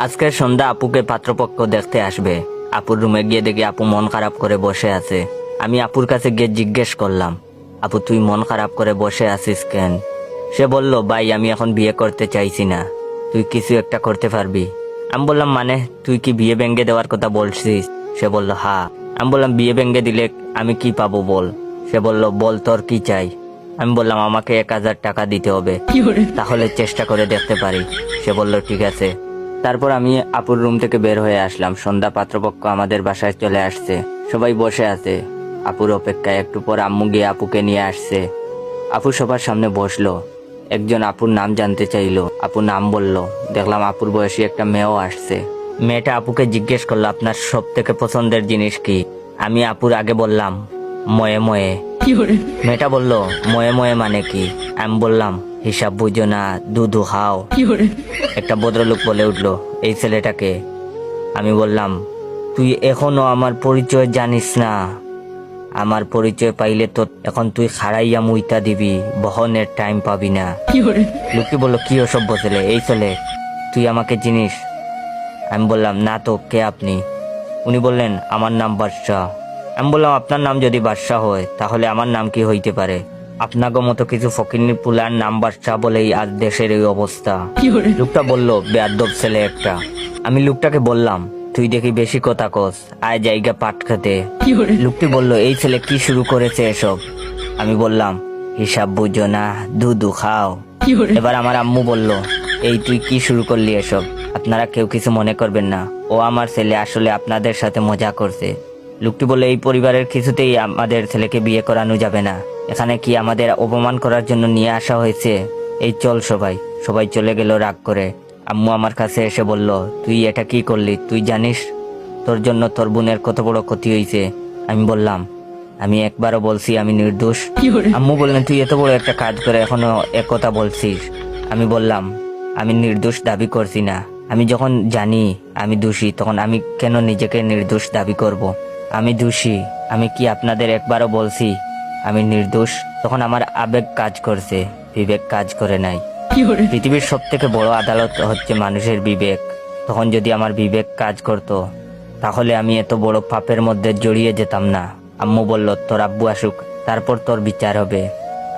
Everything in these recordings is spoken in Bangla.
আজকের সন্ধ্যা আপুকে পাত্রপক্ষ দেখতে আসবে। আপুর রুমে গিয়ে দেখি আপু মন খারাপ করে বসে আছে। আমি আপুর কাছে গিয়ে জিজ্ঞেস করলাম, আপু তুই মন খারাপ করে বসে আছিস কেন? সে বলল, ভাই আমি এখন বিয়ে করতে চাইছি না, তুই কিছু একটা করতে পারবি? আমি বললাম, মানে তুই কি বিয়ে ভেঙে দেওয়ার কথা বলছিস? সে বলল, হ্যাঁ। আমি বললাম, বিয়ে ভেঙে দিলে আমি কি পাবো বল? সে বলল, বল তোর কি চাই? আমি বললাম, আমাকে 1000 টাকা দিতে হবে, তাহলে চেষ্টা করে দেখতে পারি। সে বলল, ঠিক আছে। তারপর আমি আপুর রুম থেকে বের হয়ে আসলাম। সন্ধ্যা পাত্রপক্ষ আমাদের বাসায় চলে আসছে, সবাই বসে আছে আপুর অপেক্ষায়। একটু পর আম্মু গিয়ে আপুকে নিয়ে আসছে। আপু সবার সামনে বসলো। একজন আপুর নাম জানতে চাইলো, আপু নাম বলল। দেখলাম আপুর বয়সী একটা মেয়েও আসছে। মেয়েটা আপুকে জিজ্ঞেস করলো, আপনার সব থেকে পছন্দের জিনিস কি? আমি আপুর আগে বললাম, ময়ে ময়ে। মেয়েটা বলল, ময়ে ময়ে মানে কি? আমি বললাম, হিসাব বুঝো না, দুধু খাও। একটা ভদ্রলোক বলে উঠলো, এই ছেলেটাকে? আমি বললাম, তুই এখনো আমার পরিচয় জানিস না? আমার পরিচয় পাইলে তো এখন তুই খাড়াইয়া মুইতা দিবি, বহনের টাইম পাবি না। লোকটি বলল, কি অসভ্য ছেলে, এই ছেলে তুই আমাকে চিনিস? আমি বললাম, না তো, কে আপনি? উনি বললেন, আমার নাম বাদশাহ। আমি বললাম, আপনার নাম যদি বাদশাহ হয় তাহলে আমার নাম কি হইতে পারে? আপনাকে মতো কিছু ফকিন্নি পুলার নাম বাদশাহ বলেই আজ দেশের এই অবস্থা। লোকটা বলল, বেয়াদব ছেলে একটা। আমি লোকটাকে বললাম, তুই দেখি বেশি কথা কস, আয় জায়গা পাট খেতে। লোকটি বলল, এই ছেলে কি শুরু করেছে এসব? আমি বললাম, হিসাব বুঝো না, দুধু খাও। এবার আমার আম্মু বলল, এই তুই কি শুরু করলি এসব? আপনারা কেউ কিছু মনে করবেন না, ও আমার ছেলে, আসলে আপনাদের সাথে মজা করছে। লোকটি বলল, এই পরিবারের কিছুতেই আমাদের ছেলেকে বিয়ে করানো যাবে না। এখানে কি আমাদের অপমান করার জন্য নিয়ে আসা হয়েছে? এই চল সবাই। সবাই চলে গেল রাগ করে। আম্মু আমার কাছে এসে বলল, তুই এটা কি করলি? তুই জানিস তোর জন্য তোর বোনের কত বড় ক্ষতি হয়েছে? আমি বললাম, আমি একবারও বলছি আমি নির্দোষ। আম্মু বললেন, তুই এত বড় একটা কাজ করে এখনো একথা বলছিস? আমি বললাম, আমি নির্দোষ দাবি করছি না। আমি যখন জানি আমি দোষী, তখন আমি কেন নিজেকে নির্দোষ দাবি করব? আমি দোষী। আমি কি আপনাদের একবারও বলছি আমি নির্দোষ? তখন আমার আবেগ কাজ করছে, বিবেক কাজ করে নাই। পৃথিবীর সব থেকে বড় আদালত হচ্ছে মানুষের বিবেক। তখন যদি আমার বিবেক কাজ করত, তাহলে আমি এত বড় পাপের মধ্যে জড়িয়ে যেতাম না। আম্মু বলল, তোর আব্বু আসুক, তারপর তোর বিচার হবে।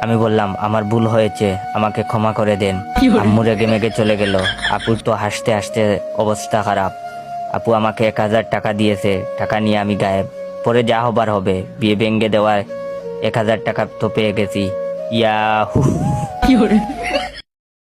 আমি বললাম, আমার ভুল হয়েছে, আমাকে ক্ষমা করে দেন। আম্মু রেগে মেগে চলে গেল। আপুর তো হাসতে হাসতে অবস্থা খারাপ। আপু আমাকে 1000 টাকা দিয়েছে, টাকা নিয়ে আমি গায়েব। পরে যা হবার হবে, বিয়ে ভেঙে দেওয়ার 1000 টাকা তো পেয়ে গেছি। ইয়াহু।